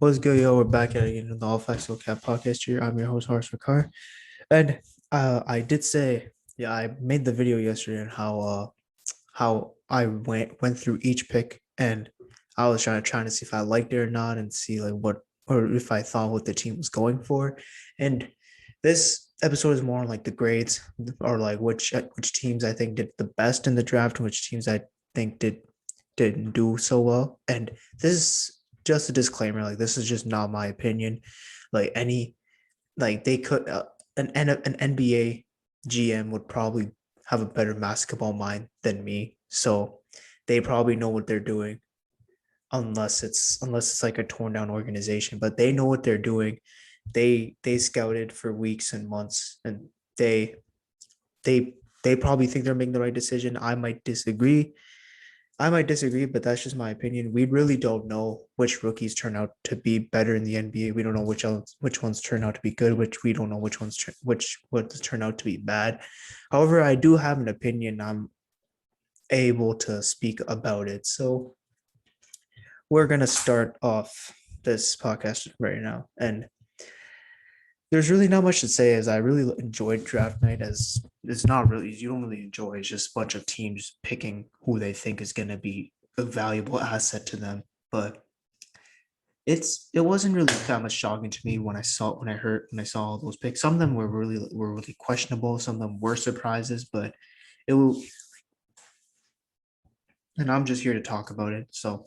What's good, yo? We're back at it again in the All Facts No Cap podcast here. I'm your host, Harsh Rakar. And I did say, yeah, I made the video yesterday on how I went through each pick and I was trying to see if I liked it or not and see like what or if I thought what the team was going for. And this episode is more on like the grades or like which teams I think did the best in the draft and which teams I think didn't do so well. And this is just a disclaimer, like this is just not my opinion. Like any like they could an NBA GM would probably have a better basketball mind than me. So they probably know what they're doing unless it's like a torn down organization, but they know what they're doing. They scouted for weeks and months and they they probably think they're making the right decision. I might disagree, but that's just my opinion. We really don't know which rookies turn out to be better in the NBA. We don't know which ones turn out to be good, which we don't know which ones turn out to be bad. However, I do have an opinion. I'm able to speak about it. So we're gonna start off this podcast right now, and there's really not much to say. As I really enjoyed draft night, as it's not really you don't really enjoy. It's just a bunch of teams picking who they think is gonna be a valuable asset to them, but it wasn't really that much shocking to me when I saw all those picks. Some of them were really questionable. Some of them were surprises, but it will. And I'm just here to talk about it. So,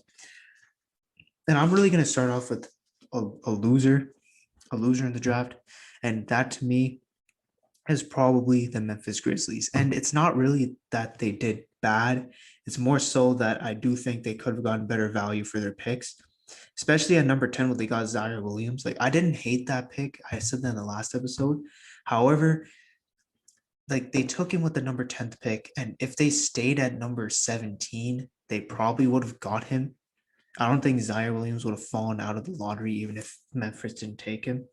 and I'm really gonna start off with a loser in the draft, and that to me is probably the Memphis Grizzlies. And it's not really that they did bad. It's more so that I do think they could have gotten better value for their picks, especially at number 10 when they got Zaire Williams. Like I didn't hate that pick. I said that in the last episode. However, like they took him with the number 10th pick. And if they stayed at number 17, they probably would have got him. I don't think Zaire Williams would have fallen out of the lottery even if Memphis didn't take him.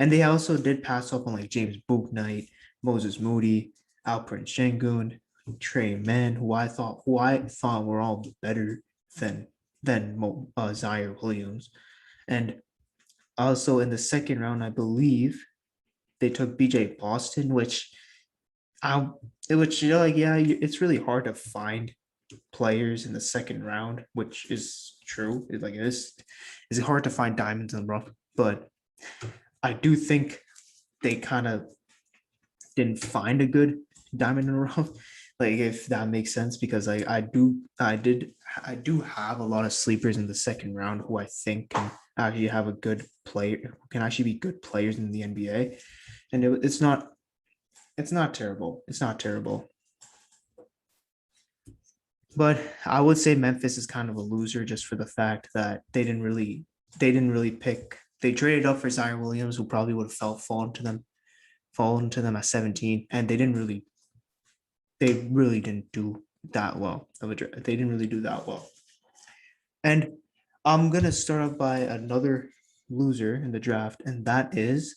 And they also did pass up on like James Bouknight, Moses Moody, Alperen Sengun, Trey Mann, who I thought were all better than Zaire Williams. And also in the second round, I believe they took BJ Boston, I which like yeah, it's really hard to find players in the second round, which is true. Like it is hard to find diamonds in the rough, but I do think they kind of didn't find a good diamond in the rough. Like if that makes sense, because I do have a lot of sleepers in the second round who I think can actually have a good player, can actually be good players in the NBA, and it's not terrible. It's not terrible. But I would say Memphis is kind of a loser just for the fact that they didn't really pick. They traded up for Zion Williams, who probably would have fallen to them at 17, and they really didn't do that well of a draft. They didn't really do that well. And I'm gonna start off by another loser in the draft, and that is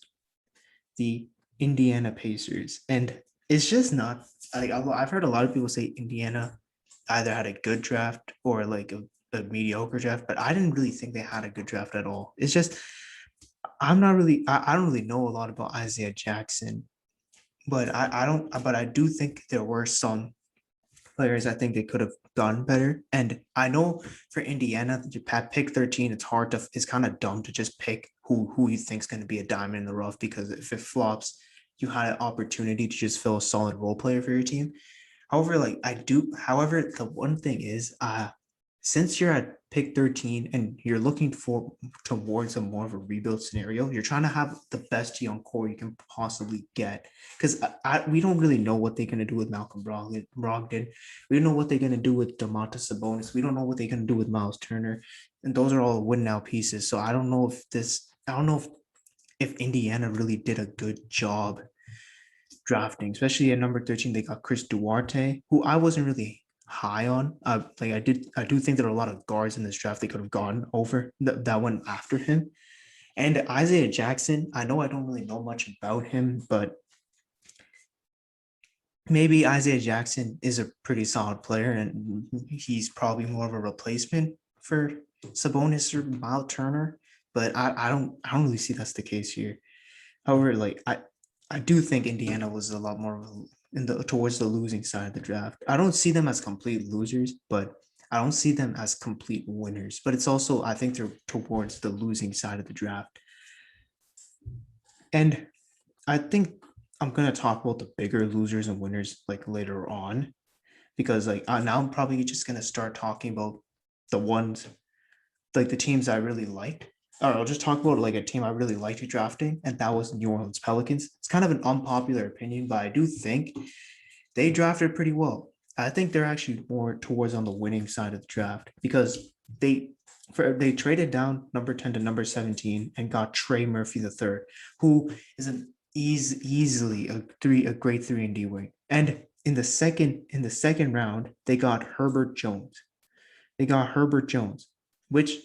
the Indiana Pacers. And it's just not like I've heard a lot of people say Indiana either had a good draft or like a mediocre draft, but I didn't really think they had a good draft at all. It's just I don't really know a lot about Isaiah Jackson, but I don't but I do think there were some players I think they could have done better. And I know for Indiana, at pick 13, it's kind of dumb to just pick who you think is going to be a diamond in the rough, because if it flops, you had an opportunity to just fill a solid role player for your team. However, the one thing is, since you're at pick 13 and you're looking for towards a more of a rebuild scenario, you're trying to have the best young core you can possibly get. Because we don't really know what they're going to do with Malcolm Brogdon. We don't know what they're going to do with Domantas Sabonis. We don't know what they're going to do with Miles Turner. And those are all win now pieces. So I don't know if Indiana really did a good job drafting, especially at number 13. They got Chris Duarte, who I wasn't really high on. I do think there are a lot of guards in this draft they could have gone over that went after him. And Isaiah Jackson, I know I don't really know much about him, but maybe Isaiah Jackson is a pretty solid player, and he's probably more of a replacement for Sabonis or Miles Turner. but I don't really see that's the case here. However, like I do think Indiana was a lot more in the towards the losing side of the draft. I don't see them as complete losers, but I don't see them as complete winners. But it's also I think they're towards the losing side of the draft. And I think I'm gonna talk about the bigger losers and winners like later on because like now I'm probably just gonna start talking about the ones like the teams I really liked. Or I'll just talk about like a team I really liked drafting, and that was New Orleans Pelicans. It's kind of an unpopular opinion, but I do think they drafted pretty well. I think they're actually more towards on the winning side of the draft because they they traded down number 10 to number 17 and got Trey Murphy the third, who is an easily a great 3-and-D wing. And in the second round, they got Herbert Jones. They got Herbert Jones, which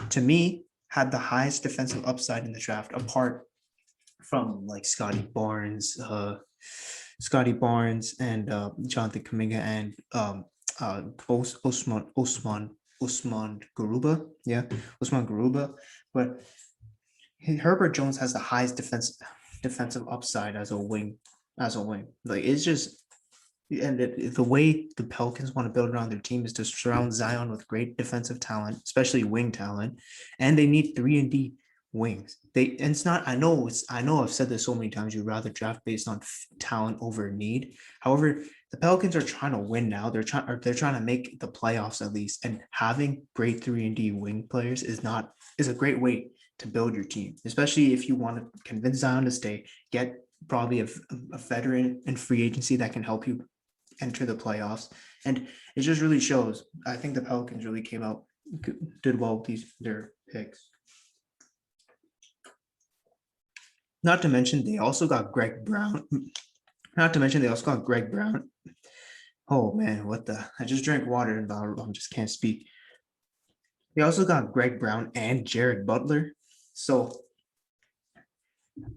to me had the highest defensive upside in the draft, apart from like Scottie Barnes and Jonathan Kaminga and Osman Garuba. Yeah, Osman Garuba. But Herbert Jones has the highest defensive upside as a wing. Like it's just and the way the Pelicans want to build around their team is to surround Zion with great defensive talent, especially wing talent, and they need 3-and-D wings. And it's not. I know. I've said this so many times. You'd rather draft based on talent over need. However, the Pelicans are trying to win now. They're trying to make the playoffs at least, and having great 3-and-D wing players is a great way to build your team, especially if you want to convince Zion to stay. Get probably a veteran and free agency that can help you enter the playoffs. And it just really shows. I think the Pelicans really came out, did well with their picks. Not to mention, they also got Greg Brown. Not to mention, they also got Greg Brown. Oh man, what the? I just drank water and I just can't speak. They also got Greg Brown and Jared Butler. So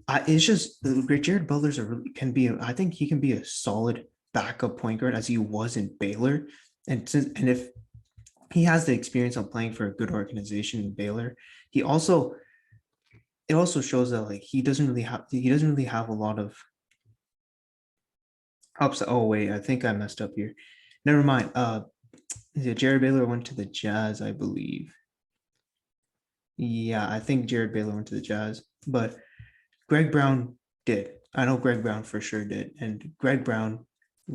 it's just Jared Butler's I think he can be a solid backup point guard as he was in Baylor. And if he has the experience of playing for a good organization in Baylor, it also shows that like he doesn't really have a lot of upside. Oh wait, I think I messed up here. Never mind. Jared Baylor went to the Jazz, I believe. Yeah, I think Jared Baylor went to the Jazz, but Greg Brown did. I know Greg Brown for sure did. And Greg Brown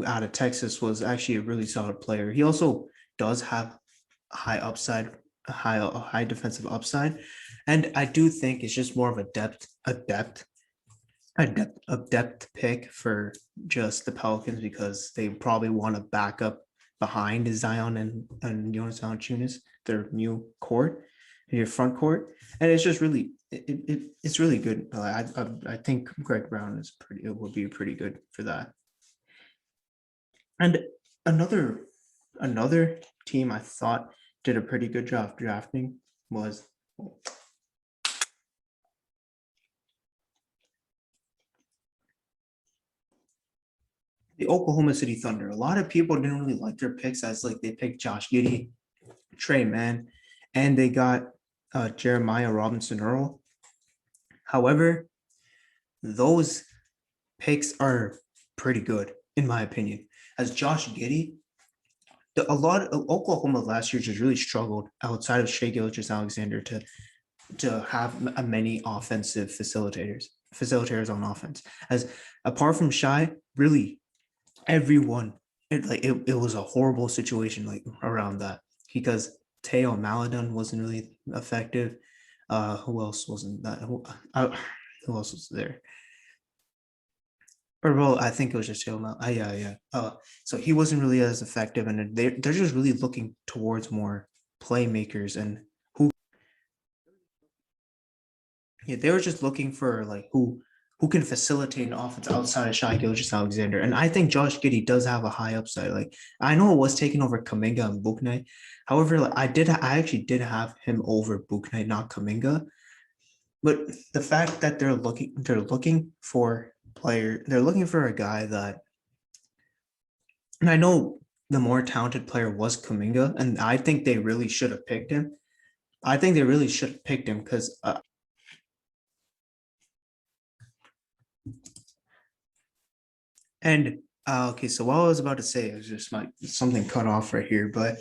out of Texas was actually a really solid player. He also does have high upside, a high defensive upside. And I do think it's just more of a depth pick for just the Pelicans because they probably want to back up behind Zion and Jonas Valanciunas, their new court, your front court, and it's just really it's really good. I think Greg Brown it would be pretty good for that. And another team I thought did a pretty good job drafting was the Oklahoma City Thunder. A lot of people didn't really like their picks as like they picked Josh Giddey, Trey Mann, and they got Jeremiah Robinson Earl. However, those picks are pretty good in my opinion. As Josh Giddey, a lot of Oklahoma last year just really struggled outside of Shai Gilgeous-Alexander to have many offensive facilitators on offense. As apart from Shai, really everyone it was a horrible situation like around that because Teo Maladon wasn't really effective. Who else wasn't that? Who else was there? Or well, I think it was just Teo Mal. Yeah, yeah. So he wasn't really as effective, and they're just really looking towards more playmakers and who. Yeah, they were just looking for like who can facilitate an offense outside of Shai Gilgeous-Alexander. And I think Josh Giddey does have a high upside. Like I know it was taken over Kaminga and Bouknight. However, like I actually did have him over Bouknight, not Kaminga. But the fact that they're looking for they're looking for a guy that, and I know the more talented player was Kaminga, and I think they really should have picked him. I think they really should have picked him because and okay, so what I was about to say is just my something cut off right here, but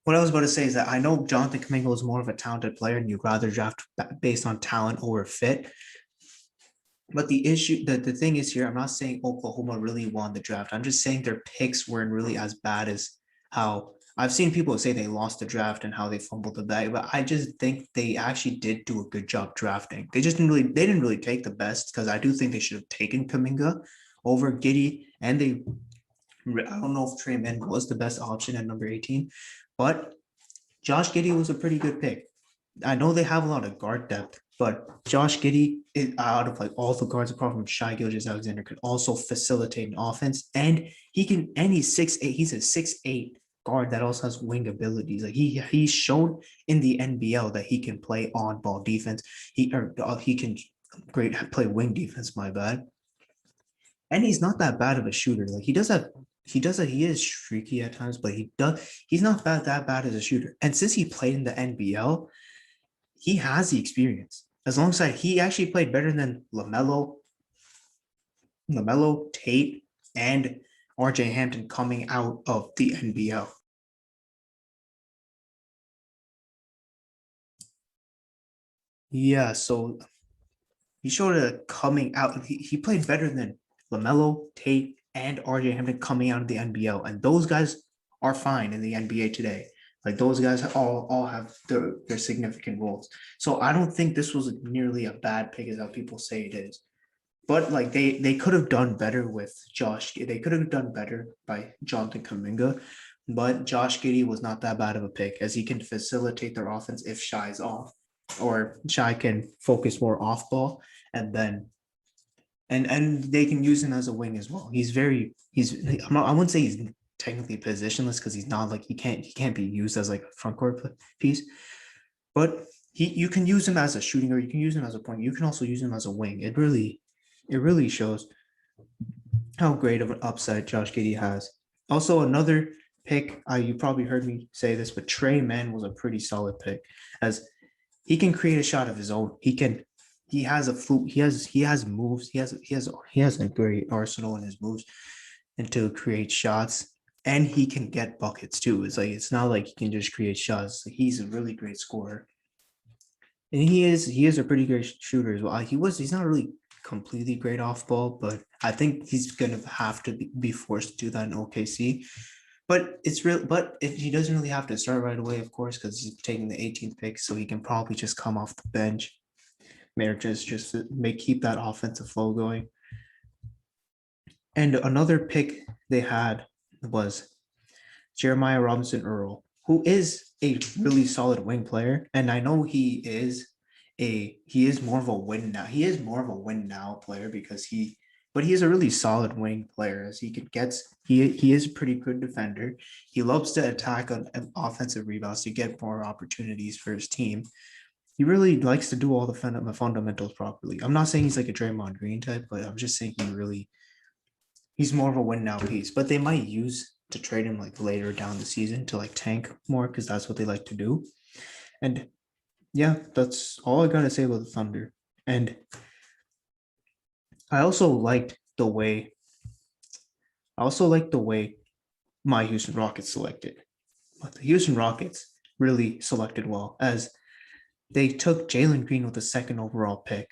what I was about to say is that I know Jonathan Kuminga is more of a talented player, and you'd rather draft based on talent over fit. But the thing is here, I'm not saying Oklahoma really won the draft. I'm just saying their picks weren't really as bad as how I've seen people say they lost the draft and how they fumbled the bag. But I just think they actually did do a good job drafting. They didn't really take the best because I do think they should have taken Kaminga over Giddy, and I don't know if Trey Mann was the best option at number 18, but Josh Giddy was a pretty good pick. I know they have a lot of guard depth, but Josh Giddy, out of like all the guards apart from Shai Gilgeous-Alexander, could also facilitate an offense, and he's 6'8". He's a 6'8" guard that also has wing abilities. Like he's shown in the NBL that he can play on ball defense. He can great play wing defense. My bad, and he's not that bad of a shooter. Like he is streaky at times, but he's not that bad as a shooter. And since he played in the NBL, he has the experience. Alongside, he actually played better than LaMelo, Tate, and RJ Hampton coming out of the NBL. Yeah, so he showed a coming out. He played better than LaMelo, Tate, and RJ Hampton coming out of the NBL, and those guys are fine in the NBA today. Like those guys all have their significant roles. So I don't think this was nearly a bad pick as how people say it is. But like they could have done better with Josh. They could have done better by Jonathan Kuminga, but Josh Giddey was not that bad of a pick as he can facilitate their offense if Shy's off, or Shy can focus more off ball, and then and they can use him as a wing as well. I wouldn't say he's technically positionless because he's not like he can't be used as like a front court piece, but you can use him as a shooting or you can use him as a point. You can also use him as a wing. It really shows how great of an upside Josh Giddey has. Also, another pick, you probably heard me say this, but Trey Mann was a pretty solid pick as he can create a shot of his own. He has a flute. He has moves. He has a great arsenal in his moves and to create shots. And he can get buckets too. It's not like he can just create shots. Like he's a really great scorer. And he is a pretty great shooter as well. He's not really completely great off ball, but I think he's gonna have to be forced to do that in OKC. But he doesn't really have to start right away, of course, because he's taking the 18th pick, so he can probably just come off the bench, maybe just to keep that offensive flow going. And another pick they had was Jeremiah Robinson Earl, who is a really solid wing player. And I know he is more of a win now. He is more of a win now player but he is a really solid wing player as he is a pretty good defender. He loves to attack on offensive rebounds to get more opportunities for his team. He really likes to do all the fundamentals properly. I'm not saying he's like a Draymond Green type, but I'm just saying he's more of a win now piece, but they might use to trade him like later down the season to like tank more because that's what they like to do. And yeah, that's all I gotta say about the Thunder. And I also liked the way I also liked the way my Houston Rockets selected. But the Houston Rockets really selected well as they took Jalen Green with the second overall pick,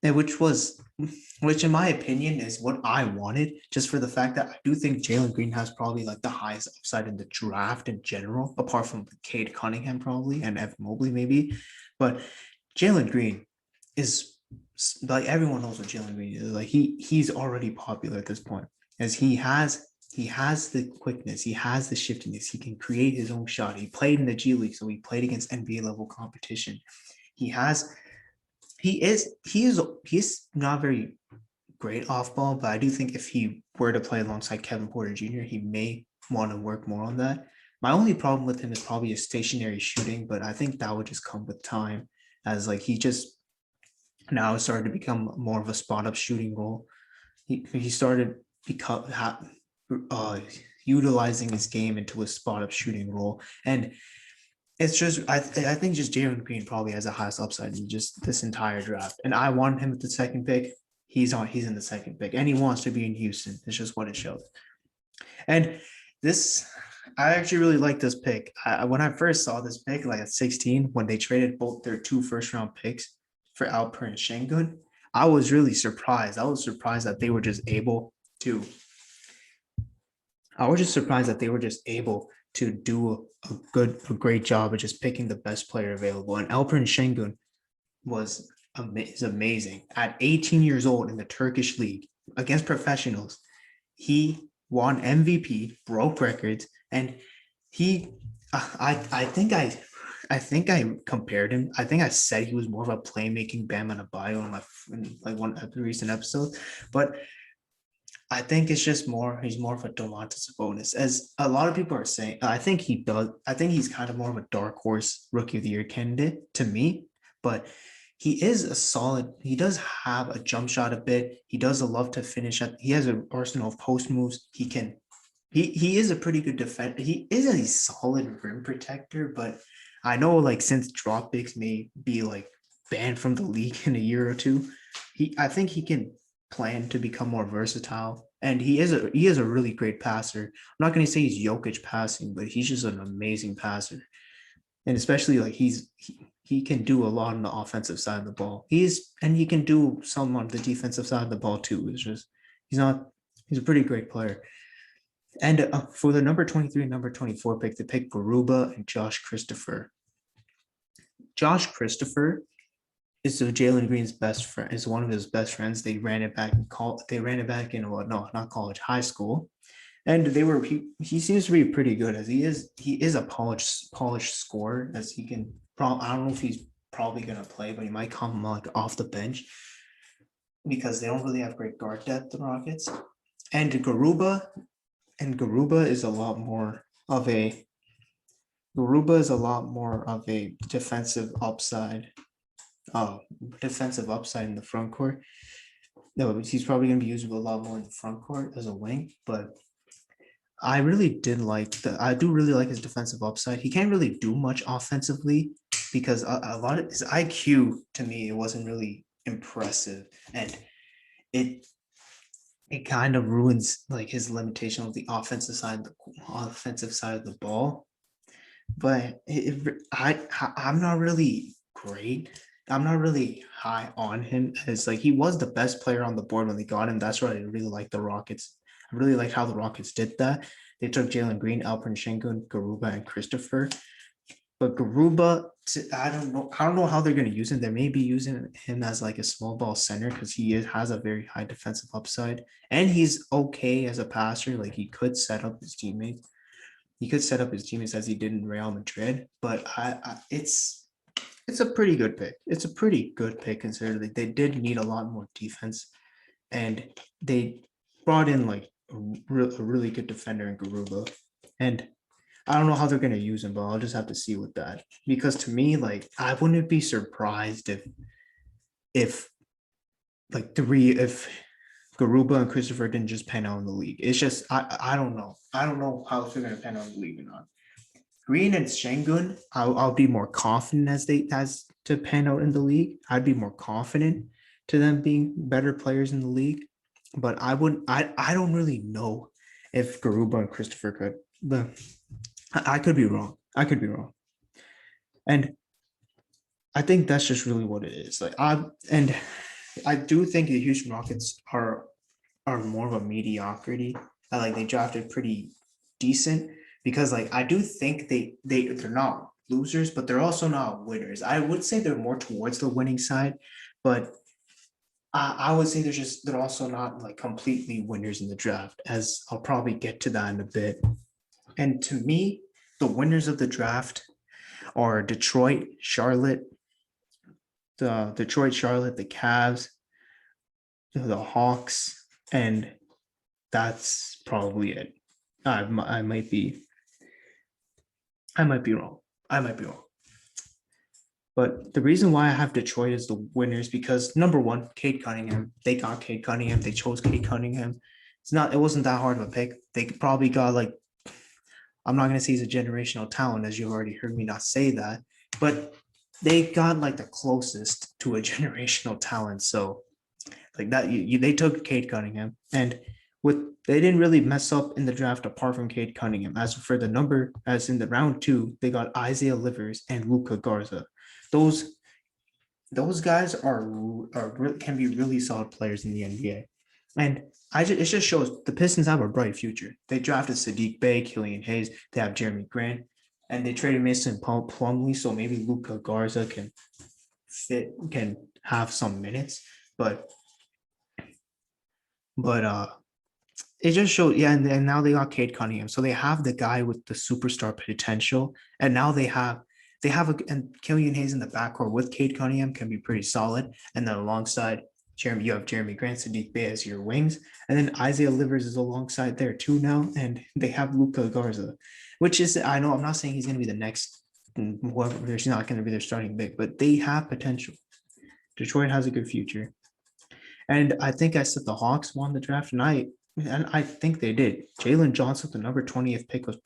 and which in my opinion is what I wanted, just for the fact that I do think Jalen Green has probably like the highest upside in the draft in general, apart from Cade Cunningham probably and Evan Mobley maybe. But Jalen Green is like everyone knows what Jalen Green is. Like he's already popular at this point, as he has the quickness, he has the shiftiness, he can create his own shot. He played in the G League, so he played against NBA level competition. He has he's not very great off ball, but I do think if he were to play alongside Kevin Porter Jr., he may want to work more on that. My only problem with him is probably his stationary shooting, but I think that would just come with time, as like he just now started to become more of a spot up shooting role. He started become uh, utilizing his game into a spot up shooting role, and It's just I think just Jalen Green probably has the highest upside in just this entire draft, and I wanted him at the second pick. He's in the second pick, and he wants to be in Houston. It's just what it shows. And this, I actually really like this pick. When I first saw this pick, like at 16, when they traded both their 2 first-round picks for Alper and Şengün, I was really surprised. I was surprised that they were just able to. I was just surprised that they were just able to do a great job of just picking the best player available. And Alper and Şengün is amazing. At 18 years old in the Turkish league against professionals, he won MVP, broke records, and he, I think I compared him. I think I said he was more of a playmaking Bam Adebayo in like one of the recent episodes, but I think it's just more. He's more of a Domantas Sabonis, as a lot of people are saying. I think he does. I think he's kind of more of a dark horse rookie of the year candidate to me, but he is a solid. He does have a jump shot a bit. He does love to finish at. He has an arsenal of post moves. He can. He is a pretty good defender. He is a solid rim protector, but I know like since drop picks may be like banned from the league in a year or two, I think he can plan to become more versatile. And he is a really great passer. I'm not going to say he's Jokic passing, but he's just an amazing passer. And especially like he can do a lot on the offensive side of the ball. He can do some on the defensive side of the ball too. It's just he's a pretty great player. And for the number 23 and number 24 pick, they picked Garuba and Josh Christopher. Josh Christopher is Jalen Green's best friend. Is one of his best friends. They ran it back in They ran it back in not college, high school, and he seems to be pretty good as he is a polished scorer as he can. I don't know if he's probably gonna play, but he might come like off the bench because they don't really have great guard depth. The Rockets and Garuba is a lot more of a defensive upside. Defensive upside in the front court. No, he's probably going to be used a lot more in the front court as a wing, but I do really like his defensive upside. He can't really do much offensively because a lot of his IQ to me, it wasn't really impressive. And it kind of ruins like his limitation of the offensive side of the ball. But I'm not really great. I'm not really high on him as like he was the best player on the board when they got him. That's why I really like the Rockets. I really like how the Rockets did that. They took Jalen Green, Alperen Şengün, Garuba, and Christopher. But Garuba, I don't know how they're going to use him. They may be using him as like a small ball center because has a very high defensive upside, and he's okay as a passer. Like he could set up his teammates. He could set up his teammates as he did in Real Madrid. But it's a pretty good pick. It's a pretty good pick considering they did need a lot more defense, and they brought in like a really good defender in Garuba. And I don't know how they're going to use him, but I'll just have to see with that. Because to me, like I wouldn't be surprised if if Garuba and Christopher didn't just pan out in the league. It's just I don't know. I don't know how they're going to pan out in the league or not. Green and Şengün, I'll be more confident as to pan out in the league. I'd be more confident to them being better players in the league, but I don't really know if Garuba and Christopher could. But I could be wrong. And I think that's just really what it is. I do think the Houston Rockets are more of a mediocrity. Like they drafted pretty decent because like I do think they're not losers, but they're also not winners. I would say they're more towards the winning side, but I would say they're also not like completely winners in the draft, as I'll probably get to that in a bit. And to me, the winners of the draft are Detroit, Charlotte, the Cavs, the Hawks, and that's probably it. I might be wrong. But the reason why I have Detroit as the winners because number one, Cade Cunningham. They got Cade Cunningham. They chose Cade Cunningham. It wasn't that hard of a pick. They probably got like I'm not going to say he's a generational talent, as you already heard me not say that, but they got like the closest to a generational talent. So like that, they took Cade Cunningham, and with they didn't really mess up in the draft apart from Cade Cunningham. As for the number, as in the round two, they got Isaiah Livers and Luca Garza. Those those guys can be really solid players in the NBA. And it just shows the Pistons have a bright future. They drafted Sadiq Bey, Killian Hayes. They have Jeremy Grant, and they traded Mason Plumlee. So maybe Luca Garza can have some minutes. But it just showed, yeah. And now they got Cade Cunningham, so they have the guy with the superstar potential, and now and Killian Hayes in the backcourt with Cade Cunningham can be pretty solid, and then alongside Jeremy, you have Jeremy Grant, Sadiq Bey as your wings, and then Isaiah Livers is alongside there too now, and they have Luca Garza, which is, I know I'm not saying he's going to be the next whoever, there's not going to be their starting big, but they have potential. Detroit has a good future. And I think I said the Hawks won the draft, and I think they did. Jalen Johnson, the number 20th pick, was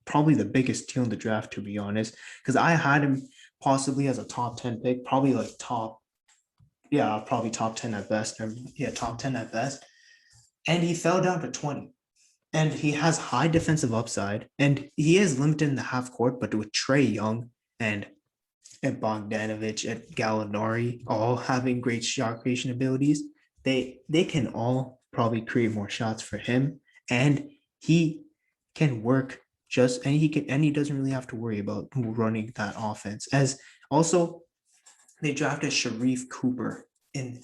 probably the biggest deal in the draft, to be honest, because I had him possibly as a top 10 pick, probably like probably top 10 at best. Yeah, top 10 at best. And he fell down to 20. And he has high defensive upside, and he is limited in the half court, but with Trae Young and Bogdanovich and Gallinari all having great shot creation abilities, they can all probably create more shots for him, and he can work and he doesn't really have to worry about running that offense. As also, they drafted Sharif Cooper in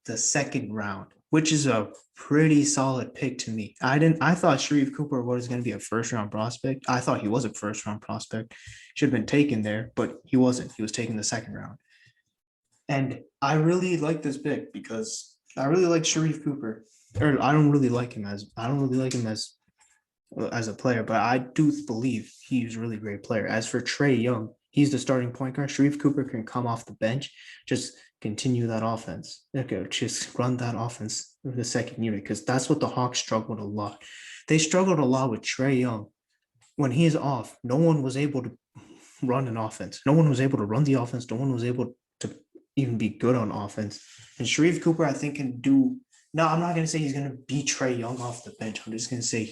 the second round, which is a pretty solid pick to me. I thought Sharif Cooper was going to be a first round prospect. I thought he was a first round prospect. Should have been taken there, but he wasn't. He was taken the second round. And I really like this pick because I really like Sharif Cooper. Or I don't really like him as a player, but I do believe he's a really great player. As for Trae Young, he's the starting point guard. Sharif Cooper can come off the bench, just continue that offense. Okay, just run that offense for the second unit, because that's what the Hawks struggled a lot. They struggled a lot with Trae Young. When he is off, no one was able to run an offense. No one was able to run the offense. No one was able to even be good on offense. And Sharif Cooper, I think, can do. No, I'm not going to say he's going to beat Trae Young off the bench. I'm just going to say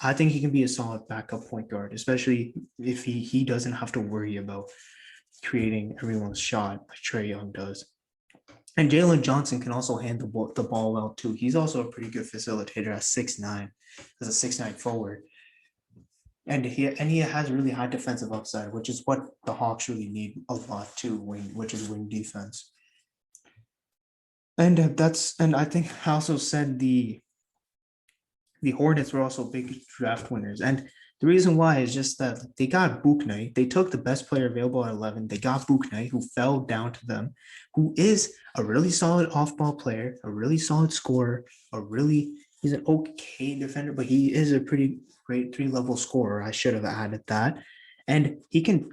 I think he can be a solid backup point guard, especially if he doesn't have to worry about creating everyone's shot like Trae Young does. And Jalen Johnson can also handle the ball well too. He's also a pretty good facilitator at 6'9", as a 6'9" forward. And he has really high defensive upside, which is what the Hawks really need a lot too, which is wing defense. And I think I also said the Hornets were also big draft winners. And the reason why is just that they got Bouknight. They took the best player available at 11. They got Bouknight, who fell down to them, who is a really solid off-ball player, a really solid scorer, he's an okay defender, but he is a pretty great 3-level scorer. I should have added that. And he can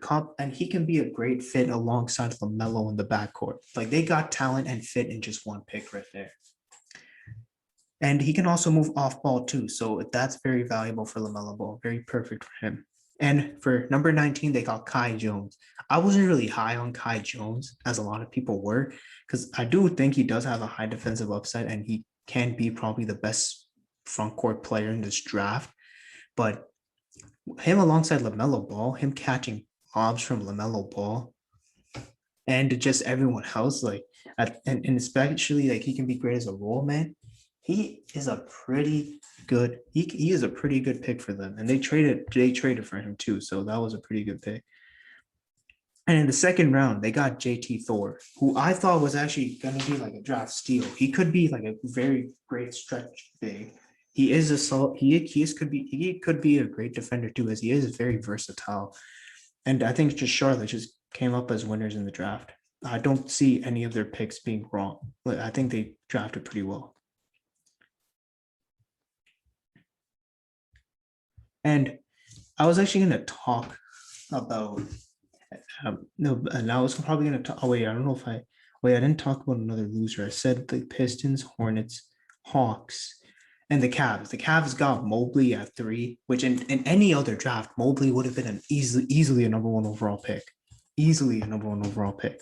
be a great fit alongside LaMelo in the backcourt. Like, they got talent and fit in just one pick right there. And he can also move off ball too. So that's very valuable for LaMelo Ball. Very perfect for him. And for number 19, they got Kai Jones. I wasn't really high on Kai Jones, as a lot of people were, because I do think he does have a high defensive upside, and he can be probably the best front court player in this draft. But him alongside LaMelo Ball, him catching lobs from LaMelo Ball, and just everyone else, and especially like he can be great as a role man. He is a pretty good. He is a pretty good pick for them, and they traded for him too. So that was a pretty good pick. And in the second round, they got JT Thor, who I thought was actually going to be like a draft steal. He could be like a very great stretch big. He is a solid. He could be a great defender too, as he is very versatile. And I think just Charlotte just came up as winners in the draft. I don't see any of their picks being wrong. But I think they drafted pretty well. And I was actually going to talk about no, and I was probably going to talk. Oh wait, I don't know if I didn't talk about another loser. I said the Pistons, Hornets, Hawks, And the Cavs got Mobley at 3, which in any other draft, Mobley would have been an easily a number 1 overall pick. Easily a number 1 overall pick.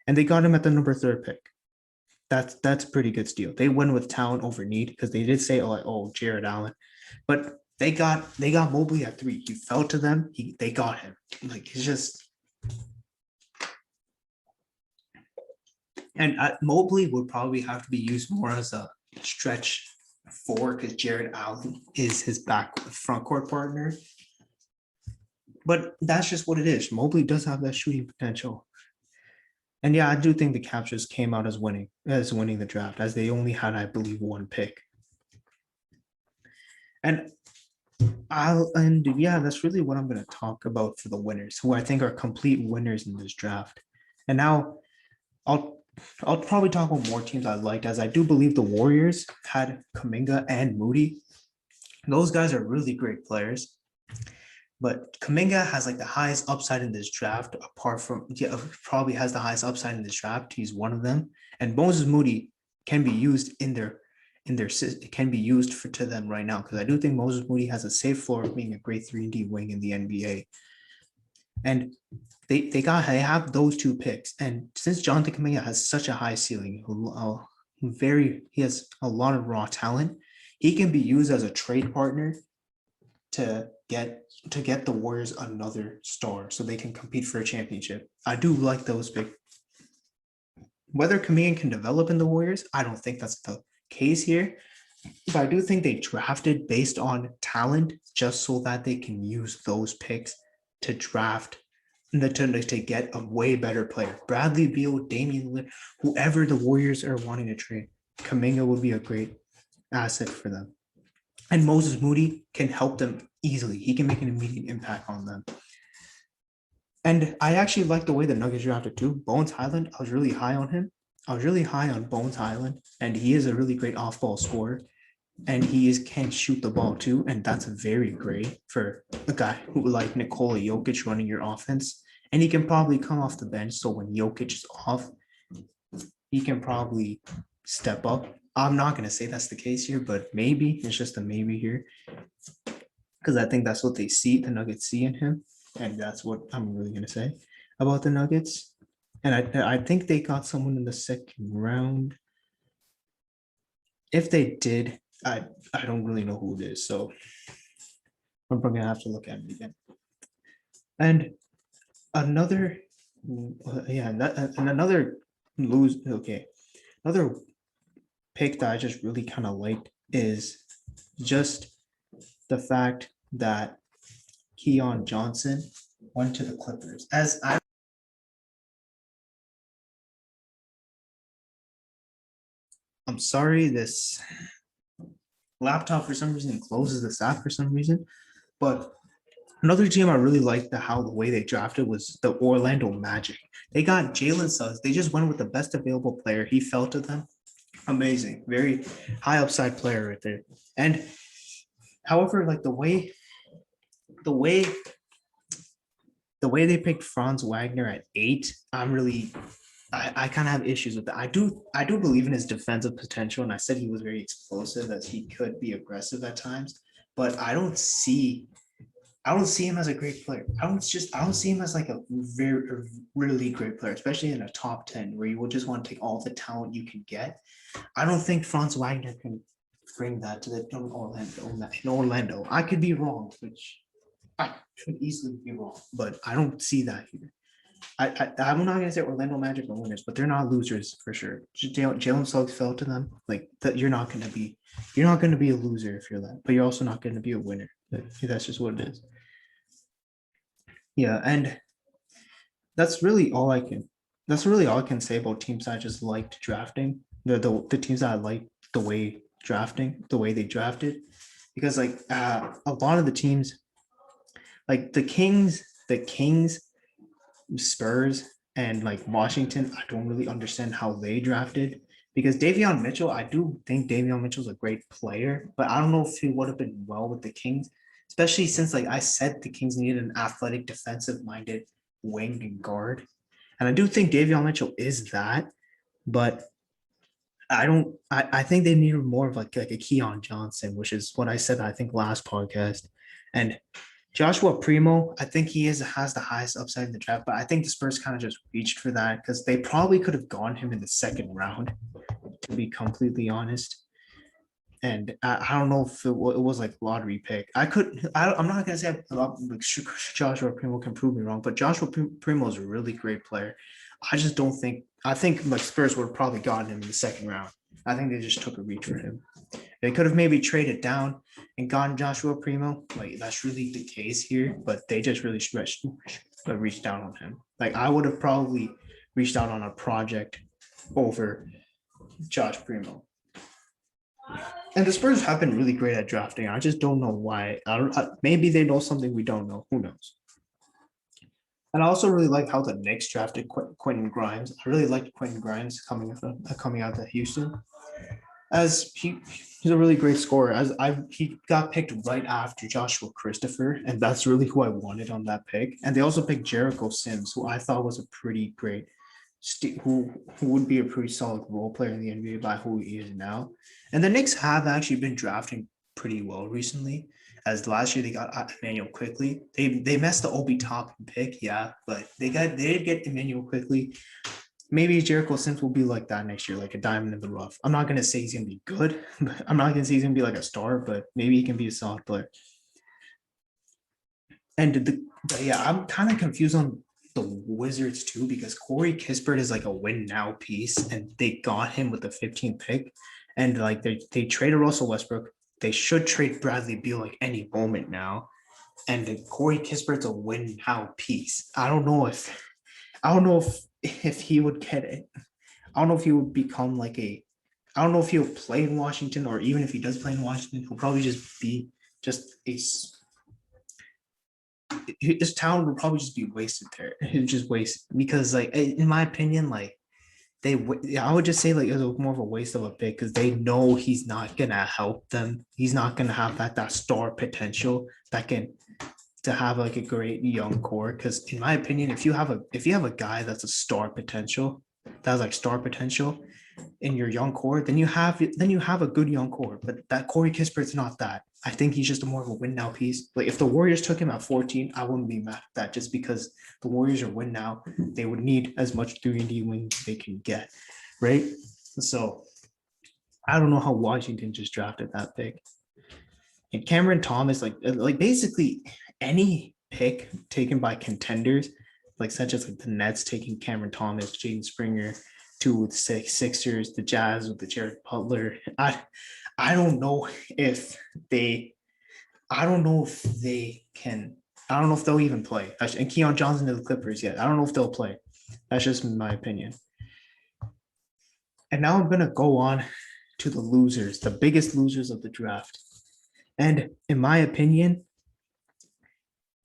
And they got him at the number 3rd pick. That's a pretty good steal. They went with talent over need because they did say, Jared Allen. But they got Mobley at 3. He fell to them. They got him. Like, it's just. And Mobley would probably have to be used more as a stretch 4 because Jared Allen is his front court partner. But that's just what it is. Mobley does have that shooting potential. And yeah, I do think the Cavs just came out as winning the draft, as they only had, I believe, 1 pick. And that's really what I'm going to talk about for the winners, who I think are complete winners in this draft. And now I'll probably talk about more teams I liked, as I do believe the Warriors had Kuminga and Moody. Those guys are really great players. But Kuminga has like the highest upside in this draft, probably has the highest upside in this draft. He's one of them. And Moses Moody can be used can be used to them right now, because I do think Moses Moody has a safe floor of being a great 3-and-D wing in the NBA. And they have those 2 picks. And since Jonathan Kuminga has such a high ceiling, he has a lot of raw talent, he can be used as a trade partner to get the Warriors another star so they can compete for a championship. I do like those big. Whether Kuminga can develop in the Warriors, I don't think that's the case here. But I do think they drafted based on talent just so that they can use those picks to draft to get a way better player. Bradley Beal, Damian Lillard, whoever the Warriors are wanting to trade, Kuminga would be a great asset for them. And Moses Moody can help them easily. He can make an immediate impact on them. And I actually like the way the Nuggets drafted too. Bones Highland, I was really high on him. I was really high on Bones Highland, and he is a really great off-ball scorer. And he can shoot the ball too, and that's very great for a guy who like Nikola Jokic running your offense. And he can probably come off the bench, so when Jokic is off, he can probably step up. I'm not going to say that's the case here, but maybe. It's just a maybe here, because I think that's what the Nuggets see in him, and that's what I'm really going to say about the Nuggets. And I think they got someone in the 2nd round. If they did, I don't really know who it is, so I'm probably gonna have to look at it again. And another pick that I just really kind of liked is just the fact that Keon Johnson went to the Clippers. I'm sorry, this laptop for some reason closes this app for some reason, but another team I really liked the way they drafted was the Orlando Magic. They got Jalen Suggs. They just went with the best available player. He fell to them. Amazing, very high upside player right there. And however, like the way they picked Franz Wagner at 8, I kind of have issues with that. I do believe in his defensive potential, and I said he was very explosive, as he could be aggressive at times, but I don't see him as a great player. I don't see him as like a really great player, especially in a top 10 where you would just want to take all the talent you can get. I don't think Franz Wagner can bring that to the Orlando. I could be wrong, which I could easily be wrong, but I don't see that here. I'm not going to say Orlando Magic are winners, but they're not losers for sure. Jalen Suggs fell to them. Like that, you're not going to be a loser if you're that, but you're also not going to be a winner. That's just what it is. Yeah, and that's really all I can say about teams I just liked drafting. The teams that I liked the way they drafted, because like a lot of the teams, like the Kings, Spurs, and like Washington, I don't really understand how they drafted, because Davion Mitchell, I do think Davion Mitchell's a great player, but I don't know if he would have been well with the Kings, especially since like I said, the Kings needed an athletic, defensive-minded wing and guard. And I do think Davion Mitchell is that, but I think they needed more of like a Keon Johnson, which is what I said I think last podcast. And Joshua Primo, I think has the highest upside in the draft, but I think the Spurs kind of just reached for that because they probably could have gone him in the second round, to be completely honest. And I don't know if it was like lottery pick. I'm not gonna say like Joshua Primo can prove me wrong, but Joshua Primo is a really great player. I just don't think I think like Spurs would have probably gotten him in the second round. I think they just took a reach for him. They could have maybe traded down and gotten Joshua Primo. Like that's really the case here, but they just really reached down on him. Like I would have probably reached out on a project over Josh Primo. And the Spurs have been really great at drafting. I just don't know why. Maybe they know something we don't know. Who knows? And I also really like how the Knicks drafted Quentin Grimes. I really liked Quentin Grimes coming out of Houston, as he's a really great scorer. He got picked right after Joshua Christopher, and that's really who I wanted on that pick. And they also picked Jericho Sims, who I thought was a pretty great who would be a pretty solid role player in the NBA by who he is now. And the Knicks have actually been drafting pretty well recently. As last year they got Emmanuel Quickly. They messed the Obi Toppin pick, yeah, but they did get Emmanuel Quickly. Maybe Jericho Sims will be like that next year, like a diamond in the rough. I'm not gonna say he's gonna be good. I'm not gonna say he's gonna be like a star, but maybe he can be a solid player. And yeah, I'm kind of confused on the Wizards too because Corey Kispert is like a win now piece, and they got him with the 15th pick, and like they traded Russell Westbrook. They should trade Bradley Beal like any moment now, and Corey Kispert's a win now piece. I don't know if he would get it. I don't know if he would become like a. I don't know if he'll play in Washington, or even if he does play in Washington, he'll probably just be just a his talent would probably just be wasted there. It's just wasted because, like, in my opinion, like I would just say like it was more of a waste of a pick because they know he's not gonna help them. He's not gonna have that star potential that can to have like a great young core. Because in my opinion, if you have a guy that's a star potential, that's like star potential in your young core, then you have a good young core. But that Corey Kispert's not that. I think he's just more of a win now piece. Like if the Warriors took him at 14, I wouldn't be mad at that just because the Warriors are win now. They would need as much 3-and-D wings they can get, right? So I don't know how Washington just drafted that pick. And Cameron Thomas, like basically any pick taken by contenders, like such as like the Nets taking Cameron Thomas, Jaden Springer, two with Sixers, the Jazz with the Jared Butler. I don't know if they I don't know if they can. I don't know if they'll even play. And Keon Johnson to the Clippers yet. I don't know if they'll play. That's just my opinion. And now I'm gonna go on to the losers, the biggest losers of the draft. And in my opinion,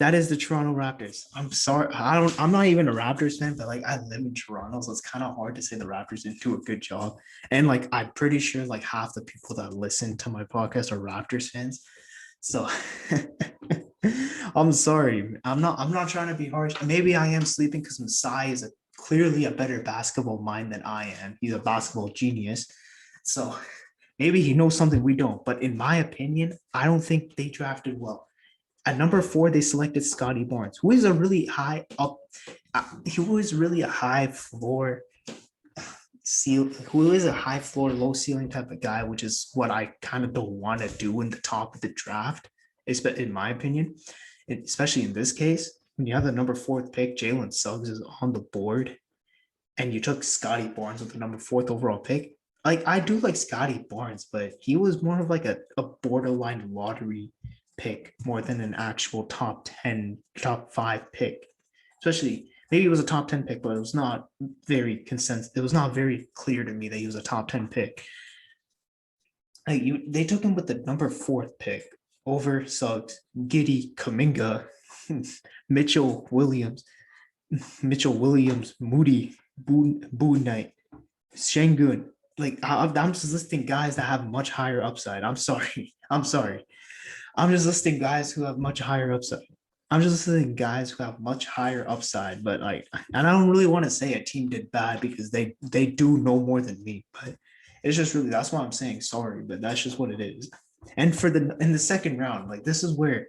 that is the Toronto Raptors. I'm sorry. I'm not even a Raptors fan, but like I live in Toronto, so it's kind of hard to say the Raptors didn't do a good job. And like I'm pretty sure like half the people that listen to my podcast are Raptors fans. So I'm sorry. I'm not trying to be harsh. Maybe I am sleeping because Masai is clearly a better basketball mind than I am. He's a basketball genius. So maybe he knows something we don't. But in my opinion, I don't think they drafted well. At number 4, they selected Scottie Barnes, who is a really high up. He was really a high floor who is a high floor, low ceiling type of guy, which is what I kind of don't want to do in the top of the draft, in my opinion, especially in this case. When you have the number 4th pick, Jalen Suggs is on the board, and you took Scottie Barnes with the number 4th overall pick. Like I do like Scottie Barnes, but he was more of like a borderline lottery pick more than an actual top 10, top 5 pick, especially maybe it was a top 10 pick, but it was not very consensus. It was not very clear to me that he was a top 10 pick. Like they took him with the number 4th pick over Suggs, Giddy, Kaminga, Mitchell Williams, Moody, Boone Knight, Shengun. Like I'm just listing guys that have much higher upside. I'm sorry. I'm just listing guys who have much higher upside. I'm just listing guys who have much higher upside, but like, and I don't really want to say a team did bad because they do know more than me. But It's just really that's why I'm saying sorry, but that's just what it is. And for the in the second round, like this is where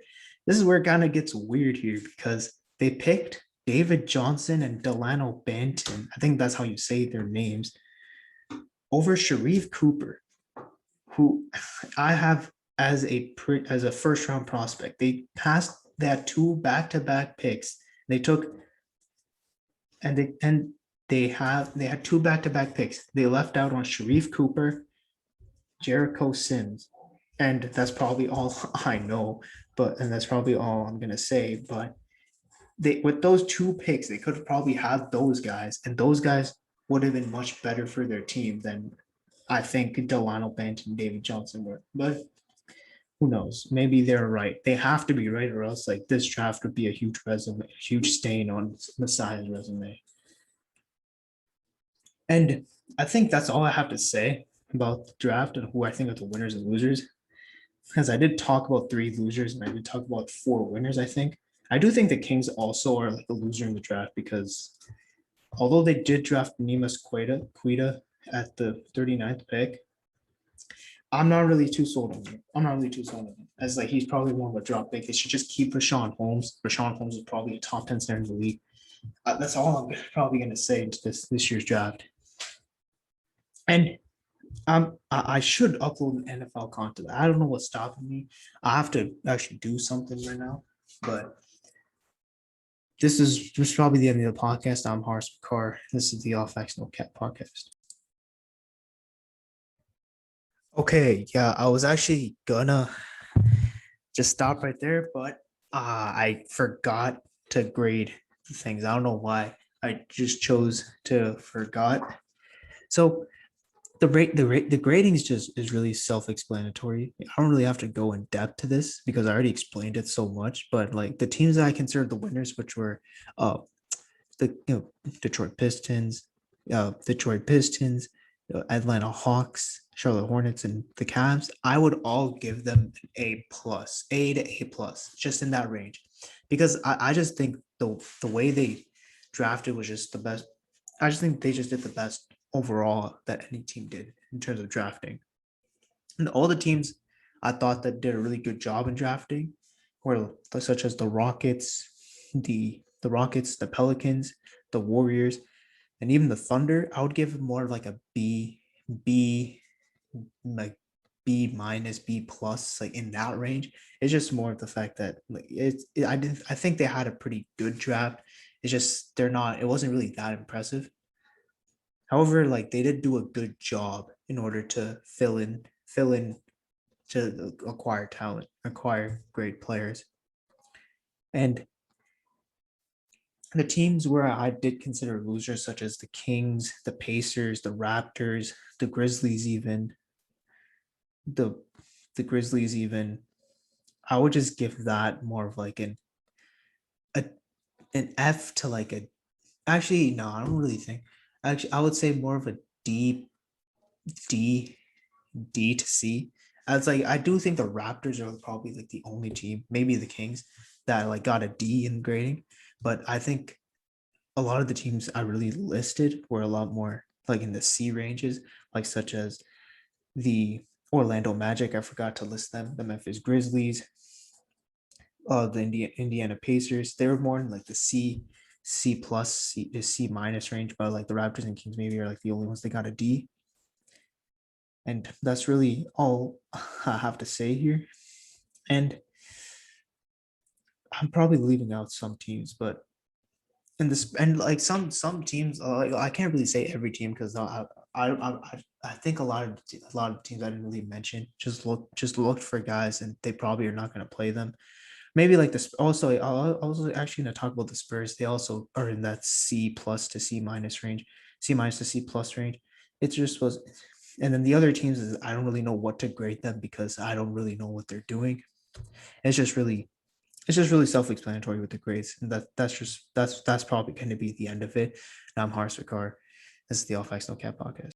it kind of gets weird here because they picked David Johnson and Delano Banton. I think that's how you say their names over Sharif Cooper, who I have as a first round prospect. They had two back-to-back picks. They took and they had two back-to-back picks. They left out on Sharif Cooper, Jericho Sims. And that's probably all I know, and that's probably all I'm gonna say. But they with those two picks, they could have probably had those guys, and those guys would have been much better for their team than I think Delano Bent and David Johnson were. But who knows? Maybe they're right. They have to be right, or else like this draft would be a huge resume, a huge stain on Messiah's resume. And I think that's all I have to say about the draft and who I think are the winners and losers. Because I did talk about three losers and I did talk about four winners, I think. I do think the Kings also are like a loser in the draft because although they did draft Nemus Quita at the 39th pick, I'm not really too sold on him. I'm not really too sold on him. As like he's probably more of a drop pick. They should just keep Rashawn Holmes. Rashawn Holmes is probably a top 10 center in the league. That's all I'm probably going to say into this year's draft. And I should upload an NFL content. I don't know what's stopping me. I have to actually do something right now. But this is probably the end of the podcast. I'm Horace McCarr. This is the All Facts No Cap podcast. Okay, yeah, I was actually gonna just stop right there, but I forgot to grade the things. I don't know why. I just chose to forgot. So the grading is really self-explanatory. I don't really have to go in depth to this because I already explained it so much. But like the teams that I considered the winners, which were the Detroit Pistons, Atlanta Hawks, Charlotte Hornets, and the Cavs, I would all give them an A plus, A to A plus, just in that range, because I just think the way they drafted was just the best. I just think they just did the best overall that any team did in terms of drafting. And all the teams I thought that did a really good job in drafting were such as the Rockets, the Pelicans, the Warriors, and even the Thunder. I would give more of like a B, like B minus, B plus, like in that range. It's just more of the fact that like I think they had a pretty good draft. It's just it wasn't really that impressive. However, like they did do a good job in order to fill in to acquire talent, acquire great players. And the teams where I did consider losers, such as the Kings, the Pacers, the Raptors, the Grizzlies, even the Grizzlies, even I would just give that more of like a an F to like a. Actually, no, I don't really think. Actually, I would say more of a D D to C. As like I do think the Raptors are probably like the only team, maybe the Kings, that like got a D in grading. But I think a lot of the teams I really listed were a lot more like in the C ranges, like such as the Orlando Magic. I forgot to list them. The Memphis Grizzlies, the Indiana Pacers. They were more in like the C plus, C minus range, but like the Raptors and Kings maybe are like the only ones that got a D. And that's really all I have to say here. And I'm probably leaving out some teams, but and like some teams, like I can't really say every team because I think a lot of teams I didn't really mention just looked for guys and they probably are not going to play them. Maybe like this. Also, I'll also actually going to talk about the Spurs. They also are in that C plus to C minus range, C minus to C plus range. It just was. And then the other teams is I don't really know what to grade them because I don't really know what they're doing. It's just really self-explanatory with the grades, and that's probably going to be the end of it. And I'm Harsh Vikar. This is the All Facts No Cap podcast.